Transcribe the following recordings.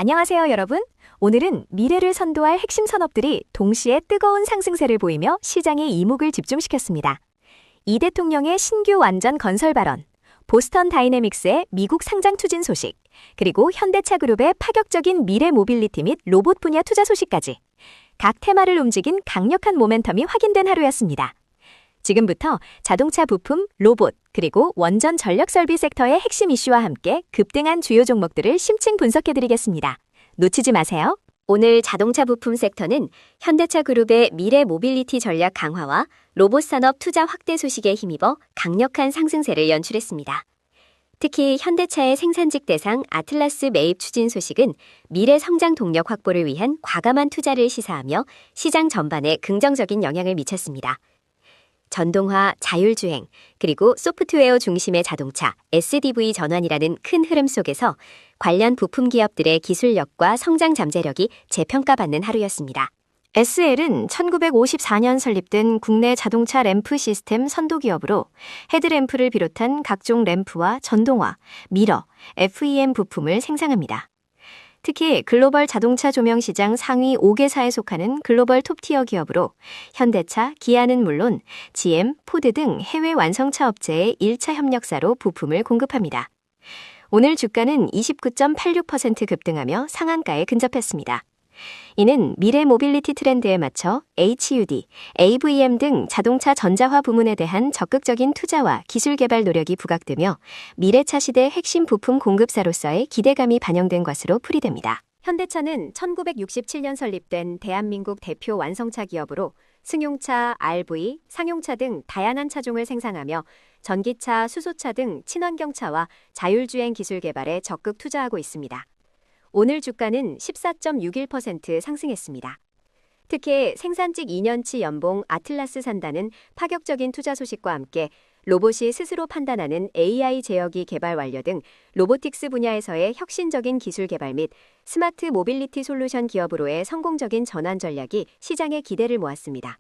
안녕하세요, 여러분. 오늘은 미래를 선도할 핵심 산업들이 동시에 뜨거운 상승세를 보이며 시장의 이목을 집중시켰습니다. 이 대통령의 신규 완전 건설 발언, 보스턴 다이내믹스의 미국 상장 추진 소식, 그리고 현대차 그룹의 파격적인 미래 모빌리티 및 로봇 분야 투자 소식까지 각 테마를 움직인 강력한 모멘텀이 확인된 하루였습니다. 지금부터 자동차 부품, 로봇, 그리고 원전 전력 설비 섹터의 핵심 이슈와 함께 급등한 주요 종목들을 심층 분석해드리겠습니다. 놓치지 마세요. 오늘 자동차 부품 섹터는 현대차 그룹의 미래 모빌리티 전략 강화와 로봇 산업 투자 확대 소식에 힘입어 강력한 상승세를 연출했습니다. 특히 현대차의 생산직 대상 아틀라스 매입 추진 소식은 미래 성장 동력 확보를 위한 과감한 투자를 시사하며 시장 전반에 긍정적인 영향을 미쳤습니다. 전동화, 자율주행, 그리고 소프트웨어 중심의 자동차, SDV 전환이라는 큰 흐름 속에서 관련 부품 기업들의 기술력과 성장 잠재력이 재평가받는 하루였습니다. SL은 1954년 설립된 국내 자동차 램프 시스템 선도기업으로 헤드램프를 비롯한 각종 램프와 전동화, 미러, FEM 부품을 생산합니다. 특히 글로벌 자동차 조명 시장 상위 5개사에 속하는 글로벌 톱티어 기업으로 현대차, 기아는 물론 GM, 포드 등 해외 완성차 업체의 1차 협력사로 부품을 공급합니다. 오늘 주가는 29.86% 급등하며 상한가에 근접했습니다. 이는 미래 모빌리티 트렌드에 맞춰 HUD, AVM 등 자동차 전자화 부문에 대한 적극적인 투자와 기술 개발 노력이 부각되며 미래차 시대 핵심 부품 공급사로서의 기대감이 반영된 것으로 풀이됩니다. 현대차는 1967년 설립된 대한민국 대표 완성차 기업으로 승용차, RV, 상용차 등 다양한 차종을 생산하며 전기차, 수소차 등 친환경차와 자율주행 기술 개발에 적극 투자하고 있습니다. 오늘 주가는 14.61% 상승했습니다. 특히 생산직 2년치 연봉 아틀라스 산다는 파격적인 투자 소식과 함께 로봇이 스스로 판단하는 AI 제어기 개발 완료 등 로보틱스 분야에서의 혁신적인 기술 개발 및 스마트 모빌리티 솔루션 기업으로의 성공적인 전환 전략이 시장의 기대를 모았습니다.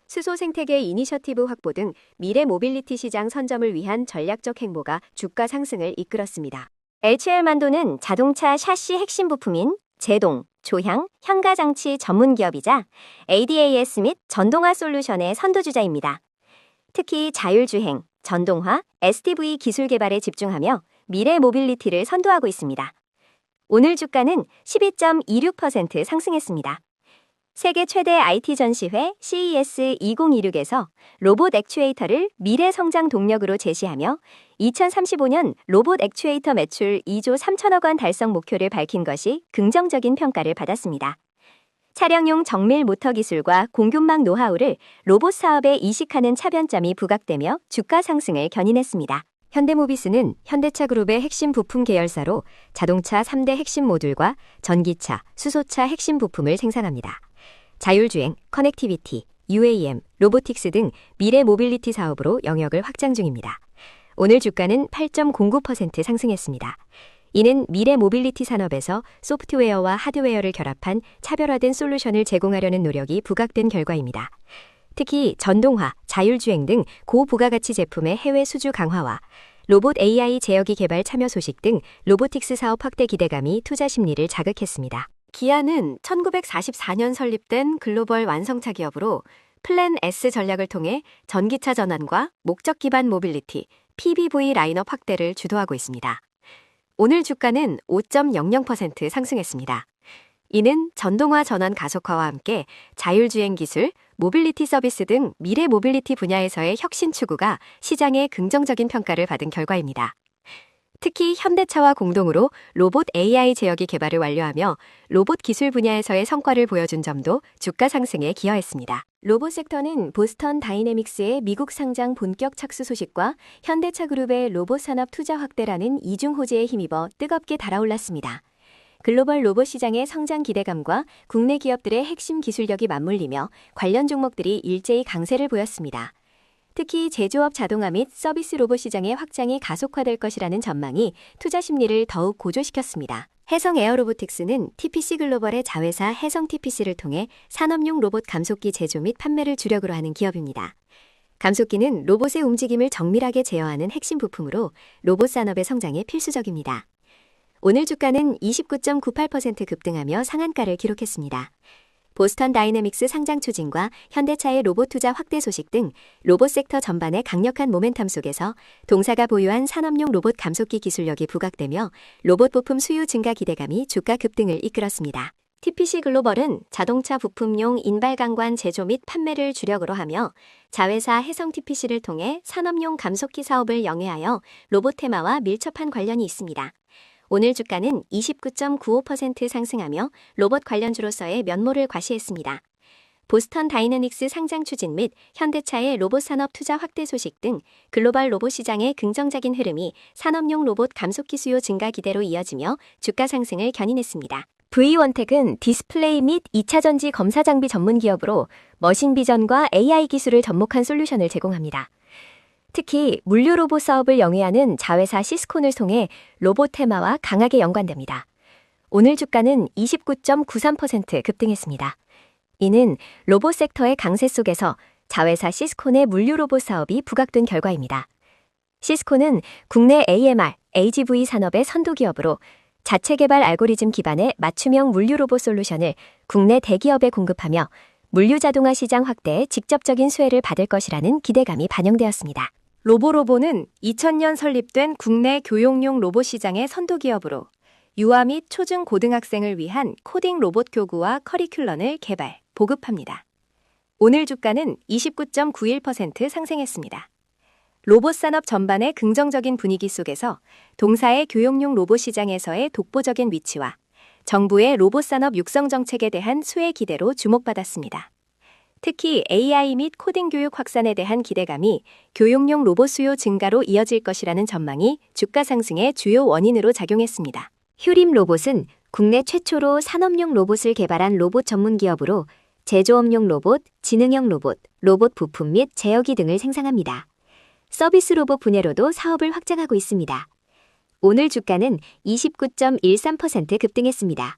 수소 생태계 이니셔티브 확보 등 미래 모빌리티 시장 선점을 위한 전략적 행보가 주가 상승을 이끌었습니다. HL만도는 자동차 샤시 핵심 부품인 제동, 조향, 현가장치 전문 기업이자 ADAS 및 전동화 솔루션의 선도주자입니다. 특히 자율주행, 전동화, SDV 기술 개발에 집중하며 미래 모빌리티를 선도하고 있습니다. 오늘 주가는 12.26% 상승했습니다. 세계 최대 IT 전시회 CES 2026에서 로봇 액추에이터를 미래 성장 동력으로 제시하며 2035년 로봇 액추에이터 매출 2조 3천억 원 달성 목표를 밝힌 것이 긍정적인 평가를 받았습니다. 차량용 정밀 모터 기술과 공급망 노하우를 로봇 사업에 이식하는 차변점이 부각되며 주가 상승을 견인했습니다. 현대모비스는 현대차 그룹의 핵심 부품 계열사로 자동차 3대 핵심 모듈과 전기차, 수소차 핵심 부품을 생산합니다. 자율주행, 커넥티비티, UAM, 로보틱스 등 미래 모빌리티 사업으로 영역을 확장 중입니다. 오늘 주가는 8.09% 상승했습니다. 이는 미래 모빌리티 산업에서 소프트웨어와 하드웨어를 결합한 차별화된 솔루션을 제공하려는 노력이 부각된 결과입니다. 특히 전동화, 자율주행 등 고부가가치 제품의 해외 수주 강화와 로봇 AI 제어기 개발 참여 소식 등 로보틱스 사업 확대 기대감이 투자 심리를 자극했습니다. 기아는 1944년 설립된 글로벌 완성차 기업으로 플랜 S 전략을 통해 전기차 전환과 목적 기반 모빌리티, PBV 라인업 확대를 주도하고 있습니다. 오늘 주가는 5.00% 상승했습니다. 이는 전동화 전환 가속화와 함께 자율주행 기술, 모빌리티 서비스 등 미래 모빌리티 분야에서의 혁신 추구가 시장의 긍정적인 평가를 받은 결과입니다. 특히 현대차와 공동으로 로봇 AI 제어기 개발을 완료하며 로봇 기술 분야에서의 성과를 보여준 점도 주가 상승에 기여했습니다. 로봇 섹터는 보스턴 다이내믹스의 미국 상장 본격 착수 소식과 현대차 그룹의 로봇 산업 투자 확대라는 이중 호재에 힘입어 뜨겁게 달아올랐습니다. 글로벌 로봇 시장의 성장 기대감과 국내 기업들의 핵심 기술력이 맞물리며 관련 종목들이 일제히 강세를 보였습니다. 특히 제조업 자동화 및 서비스 로봇 시장의 확장이 가속화될 것이라는 전망이 투자 심리를 더욱 고조시켰습니다. 해성 에어로보틱스는 TPC 글로벌의 자회사 해성 TPC를 통해 산업용 로봇 감속기 제조 및 판매를 주력으로 하는 기업입니다. 감속기는 로봇의 움직임을 정밀하게 제어하는 핵심 부품으로 로봇 산업의 성장에 필수적입니다. 오늘 주가는 29.98% 급등하며 상한가를 기록했습니다. 보스턴 다이내믹스 상장 추진과 현대차의 로봇 투자 확대 소식 등 로봇 섹터 전반의 강력한 모멘텀 속에서 동사가 보유한 산업용 로봇 감속기 기술력이 부각되며 로봇 부품 수요 증가 기대감이 주가 급등을 이끌었습니다. TPC 글로벌은 자동차 부품용 인발강관 제조 및 판매를 주력으로 하며 자회사 해성 TPC를 통해 산업용 감속기 사업을 영위하여 로봇 테마와 밀접한 관련이 있습니다. 오늘 주가는 29.95% 상승하며 로봇 관련주로서의 면모를 과시했습니다. 보스턴 다이내믹스 상장 추진 및 현대차의 로봇 산업 투자 확대 소식 등 글로벌 로봇 시장의 긍정적인 흐름이 산업용 로봇 감속기 수요 증가 기대로 이어지며 주가 상승을 견인했습니다. V원텍은 디스플레이 및 2차 전지 검사 장비 전문 기업으로 머신 비전과 AI 기술을 접목한 솔루션을 제공합니다. 특히 물류 로봇 사업을 영위하는 자회사 시스콘을 통해 로봇 테마와 강하게 연관됩니다. 오늘 주가는 29.93% 급등했습니다. 이는 로봇 섹터의 강세 속에서 자회사 시스콘의 물류 로봇 사업이 부각된 결과입니다. 시스콘은 국내 AMR, AGV 산업의 선도 기업으로 자체 개발 알고리즘 기반의 맞춤형 물류 로봇 솔루션을 국내 대기업에 공급하며 물류 자동화 시장 확대에 직접적인 수혜를 받을 것이라는 기대감이 반영되었습니다. 로보로보는 2000년 설립된 국내 교육용 로봇 시장의 선도 기업으로 유아 및 초중 고등학생을 위한 코딩 로봇 교구와 커리큘럼을 개발, 보급합니다. 오늘 주가는 29.91% 상승했습니다. 로봇 산업 전반의 긍정적인 분위기 속에서 동사의 교육용 로봇 시장에서의 독보적인 위치와 정부의 로봇 산업 육성 정책에 대한 수혜 기대로 주목받았습니다. 특히 AI 및 코딩 교육 확산에 대한 기대감이 교육용 로봇 수요 증가로 이어질 것이라는 전망이 주가 상승의 주요 원인으로 작용했습니다. 휴림 로봇은 국내 최초로 산업용 로봇을 개발한 로봇 전문 기업으로 제조업용 로봇, 지능형 로봇, 로봇 부품 및 제어기 등을 생산합니다. 서비스 로봇 분야로도 사업을 확장하고 있습니다. 오늘 주가는 29.13% 급등했습니다.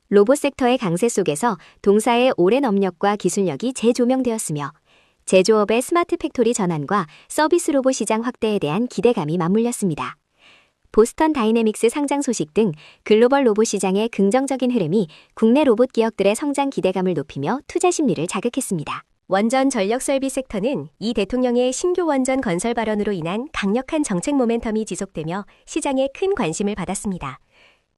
로봇 섹터의 강세 속에서 동사의 오랜 업력과 기술력이 재조명되었으며 제조업의 스마트 팩토리 전환과 서비스 로봇 시장 확대에 대한 기대감이 맞물렸습니다. 보스턴 다이내믹스 상장 소식 등 글로벌 로봇 시장의 긍정적인 흐름이 국내 로봇 기업들의 성장 기대감을 높이며 투자 심리를 자극했습니다. 원전 전력 설비 섹터는 이 대통령의 신규 원전 건설 발언으로 인한 강력한 정책 모멘텀이 지속되며 시장에 큰 관심을 받았습니다.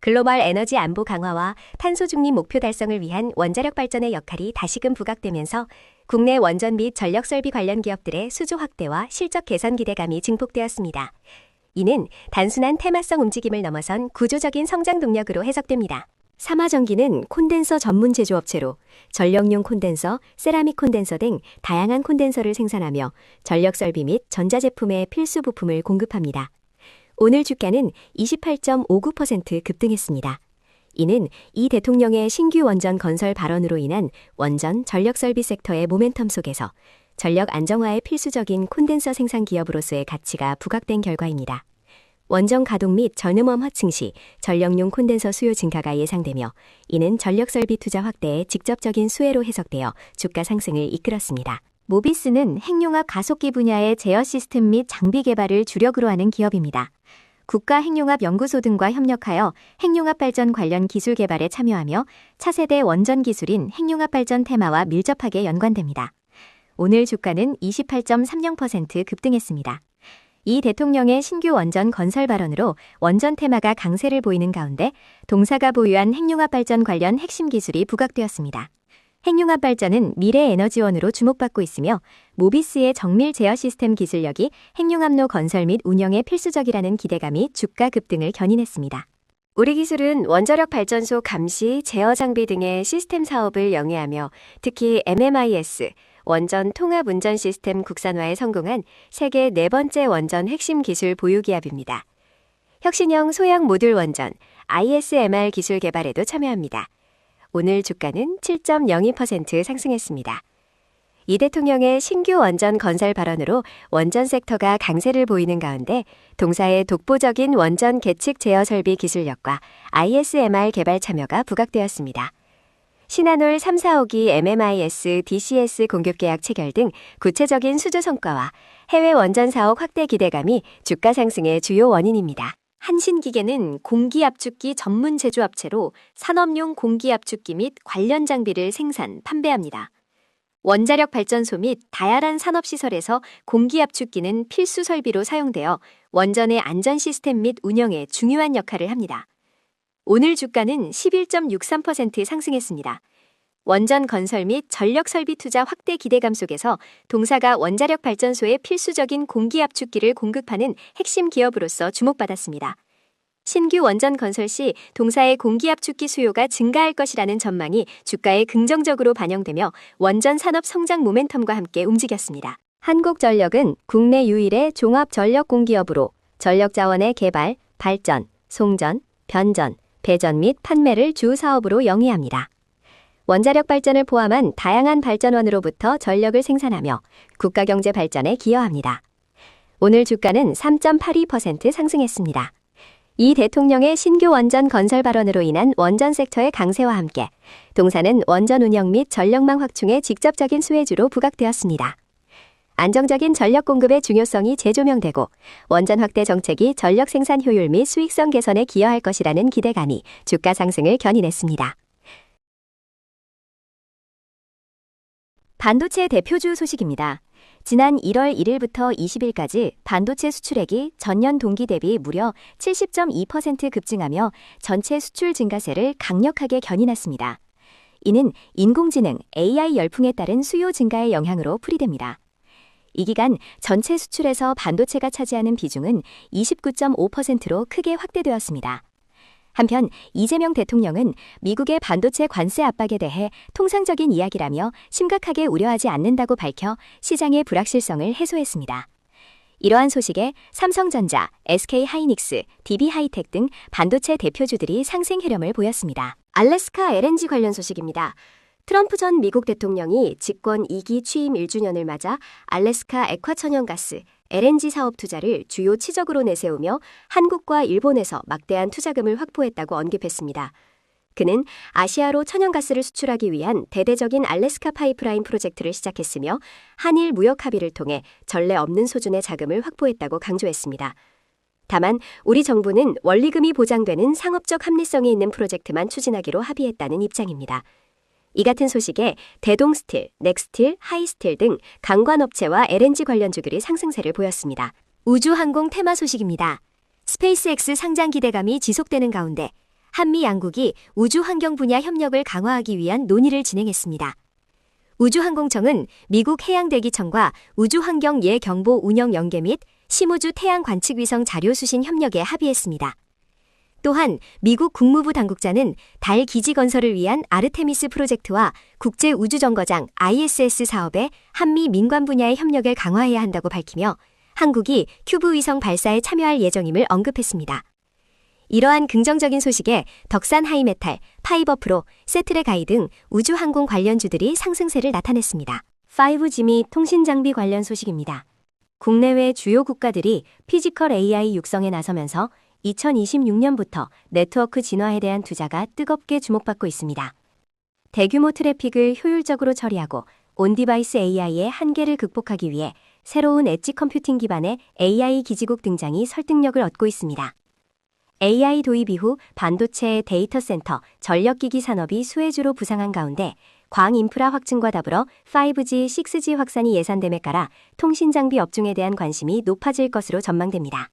글로벌 에너지 안보 강화와 탄소 중립 목표 달성을 위한 원자력 발전의 역할이 다시금 부각되면서 국내 원전 및 전력 설비 관련 기업들의 수주 확대와 실적 개선 기대감이 증폭되었습니다. 이는 단순한 테마성 움직임을 넘어선 구조적인 성장 동력으로 해석됩니다. 삼화전기는 콘덴서 전문 제조업체로 전력용 콘덴서, 세라믹 콘덴서 등 다양한 콘덴서를 생산하며 전력 설비 및 전자제품의 필수 부품을 공급합니다. 오늘 주가는 28.59% 급등했습니다. 이는 이 대통령의 신규 원전 건설 발언으로 인한 원전 전력 설비 섹터의 모멘텀 속에서 전력 안정화에 필수적인 콘덴서 생산 기업으로서의 가치가 부각된 결과입니다. 원전 가동 및 전음원 확충 시 전력용 콘덴서 수요 증가가 예상되며 이는 전력 설비 투자 확대에 직접적인 수혜로 해석되어 주가 상승을 이끌었습니다. 모비스는 핵융합 가속기 분야의 제어 시스템 및 장비 개발을 주력으로 하는 기업입니다. 국가핵융합 연구소 등과 협력하여 핵융합 발전 관련 기술 개발에 참여하며 차세대 원전 기술인 핵융합 발전 테마와 밀접하게 연관됩니다. 오늘 주가는 28.30% 급등했습니다. 이 대통령의 신규 원전 건설 발언으로 원전 테마가 강세를 보이는 가운데 동사가 보유한 핵융합 발전 관련 핵심 기술이 부각되었습니다. 핵융합 발전은 미래 에너지원으로 주목받고 있으며 모비스의 정밀 제어 시스템 기술력이 핵융합로 건설 및 운영에 필수적이라는 기대감이 주가 급등을 견인했습니다. 우리 기술은 원자력 발전소 감시, 제어 장비 등의 시스템 사업을 영위하며 특히 MMIS, 원전 통합 운전 시스템 국산화에 성공한 세계 네 번째 원전 핵심 기술 보유 기업입니다. 혁신형 소형 모듈 원전, ISMR 기술 개발에도 참여합니다. 오늘 주가는 7.02% 상승했습니다. 이 대통령의 신규 원전 건설 발언으로 원전 섹터가 강세를 보이는 가운데 동사의 독보적인 원전 계측 제어 설비 기술력과 ISMR 개발 참여가 부각되었습니다. 신한울 3, 4호기 MMIS, DCS 공급 계약 체결 등 구체적인 수주 성과와 해외 원전 사업 확대 기대감이 주가 상승의 주요 원인입니다. 한신기계는 공기압축기 전문 제조업체로 산업용 공기압축기 및 관련 장비를 생산, 판매합니다. 원자력 발전소 및 다양한 산업시설에서 공기압축기는 필수 설비로 사용되어 원전의 안전 시스템 및 운영에 중요한 역할을 합니다. 오늘 주가는 11.63% 상승했습니다. 원전 건설 및 전력 설비 투자 확대 기대감 속에서 동사가 원자력 발전소에 필수적인 공기압축기를 공급하는 핵심 기업으로서 주목받았습니다. 신규 원전 건설 시 동사의 공기압축기 수요가 증가할 것이라는 전망이 주가에 긍정적으로 반영되며 원전 산업 성장 모멘텀과 함께 움직였습니다. 한국전력은 국내 유일의 종합 전력 공기업으로 전력 자원의 개발, 발전, 송전, 변전, 배전 및 판매를 주 사업으로 영위합니다. 원자력 발전을 포함한 다양한 발전원으로부터 전력을 생산하며 국가경제 발전에 기여합니다. 오늘 주가는 3.82% 상승했습니다. 이 대통령의 신규 원전 건설 발언으로 인한 원전 섹터의 강세와 함께 동사는 원전 운영 및 전력망 확충의 직접적인 수혜주로 부각되었습니다. 안정적인 전력 공급의 중요성이 재조명되고 원전 확대 정책이 전력 생산 효율 및 수익성 개선에 기여할 것이라는 기대감이 주가 상승을 견인했습니다. 반도체 대표주 소식입니다. 지난 1월 1일부터 20일까지 반도체 수출액이 전년 동기 대비 무려 70.2% 급증하며 전체 수출 증가세를 강력하게 견인했습니다. 이는 인공지능, AI 열풍에 따른 수요 증가의 영향으로 풀이됩니다. 이 기간 전체 수출에서 반도체가 차지하는 비중은 29.5%로 크게 확대되었습니다. 한편 이재명 대통령은 미국의 반도체 관세 압박에 대해 통상적인 이야기라며 심각하게 우려하지 않는다고 밝혀 시장의 불확실성을 해소했습니다. 이러한 소식에 삼성전자, SK하이닉스, DB하이텍 등 반도체 대표주들이 상승 흐름을 보였습니다. 알래스카 LNG 관련 소식입니다. 트럼프 전 미국 대통령이 집권 2기 취임 1주년을 맞아 알래스카 액화천연가스, LNG 사업 투자를 주요 치적으로 내세우며 한국과 일본에서 막대한 투자금을 확보했다고 언급했습니다. 그는 아시아로 천연가스를 수출하기 위한 대대적인 알래스카 파이프라인 프로젝트를 시작했으며 한일 무역 합의를 통해 전례 없는 수준의 자금을 확보했다고 강조했습니다. 다만 우리 정부는 원리금이 보장되는 상업적 합리성이 있는 프로젝트만 추진하기로 합의했다는 입장입니다. 이 같은 소식에 대동스틸, 넥스틸, 하이스틸 등 강관업체와 LNG 관련주들이 상승세를 보였습니다. 우주항공 테마 소식입니다. 스페이스X 상장 기대감이 지속되는 가운데 한미 양국이 우주환경 분야 협력을 강화하기 위한 논의를 진행했습니다. 우주항공청은 미국 해양대기청과 우주환경 예경보 운영 연계 및 심우주 태양 관측위성 자료 수신 협력에 합의했습니다. 또한 미국 국무부 당국자는 달 기지 건설을 위한 아르테미스 프로젝트와 국제우주정거장 ISS 사업에 한미 민관 분야의 협력을 강화해야 한다고 밝히며 한국이 큐브 위성 발사에 참여할 예정임을 언급했습니다. 이러한 긍정적인 소식에 덕산 하이메탈, 파이버프로, 세트레가이 등 우주항공 관련주들이 상승세를 나타냈습니다. 5G 및 통신장비 관련 소식입니다. 국내외 주요 국가들이 피지컬 AI 육성에 나서면서 2026년부터 네트워크 진화에 대한 투자가 뜨겁게 주목받고 있습니다. 대규모 트래픽을 효율적으로 처리하고 온디바이스 AI의 한계를 극복하기 위해 새로운 엣지 컴퓨팅 기반의 AI 기지국 등장이 설득력을 얻고 있습니다. AI 도입 이후 반도체, 데이터 센터, 전력기기 산업이 수혜주로 부상한 가운데 광 인프라 확증과 더불어 5G, 6G 확산이 예상됨에 따라 통신장비 업종에 대한 관심이 높아질 것으로 전망됩니다.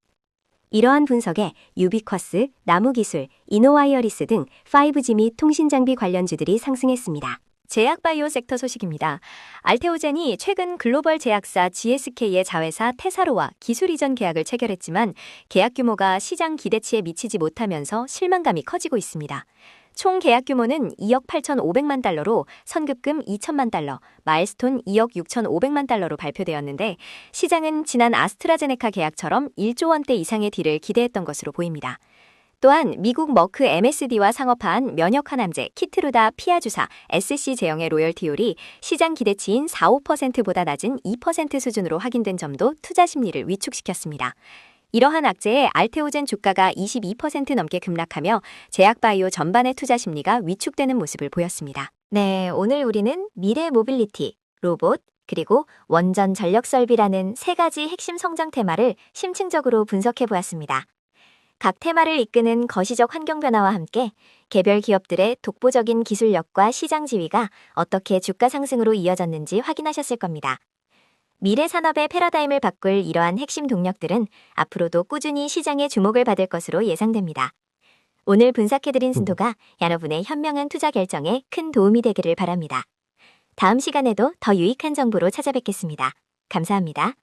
이러한 분석에 유비쿼스, 나무기술, 이노와이어리스 등 5G 및 통신장비 관련주들이 상승했습니다. 제약바이오 섹터 소식입니다. 알테오젠이 최근 글로벌 제약사 GSK의 자회사 테사로와 기술 이전 계약을 체결했지만 계약 규모가 시장 기대치에 미치지 못하면서 실망감이 커지고 있습니다. 총 계약 규모는 2억 8,500만 달러로 선급금 2천만 달러, 마일스톤 2억 6,500만 달러로 발표되었는데 시장은 지난 아스트라제네카 계약처럼 1조 원대 이상의 딜을 기대했던 것으로 보입니다. 또한 미국 머크 MSD와 상업화한 면역항암제 키트루다 피아주사 SC 제형의 로열티율이 시장 기대치인 4~5%보다 낮은 2% 수준으로 확인된 점도 투자 심리를 위축시켰습니다. 이러한 악재에 알테오젠 주가가 22% 넘게 급락하며 제약바이오 전반의 투자 심리가 위축되는 모습을 보였습니다. 네, 오늘 우리는 미래 모빌리티, 로봇, 그리고 원전 전력 설비라는 세 가지 핵심 성장 테마를 심층적으로 분석해 보았습니다. 각 테마를 이끄는 거시적 환경 변화와 함께 개별 기업들의 독보적인 기술력과 시장 지위가 어떻게 주가 상승으로 이어졌는지 확인하셨을 겁니다. 미래 산업의 패러다임을 바꿀 이러한 핵심 동력들은 앞으로도 꾸준히 시장의 주목을 받을 것으로 예상됩니다. 오늘 분석해드린 순도가 여러분의 현명한 투자 결정에 큰 도움이 되기를 바랍니다. 다음 시간에도 더 유익한 정보로 찾아뵙겠습니다. 감사합니다.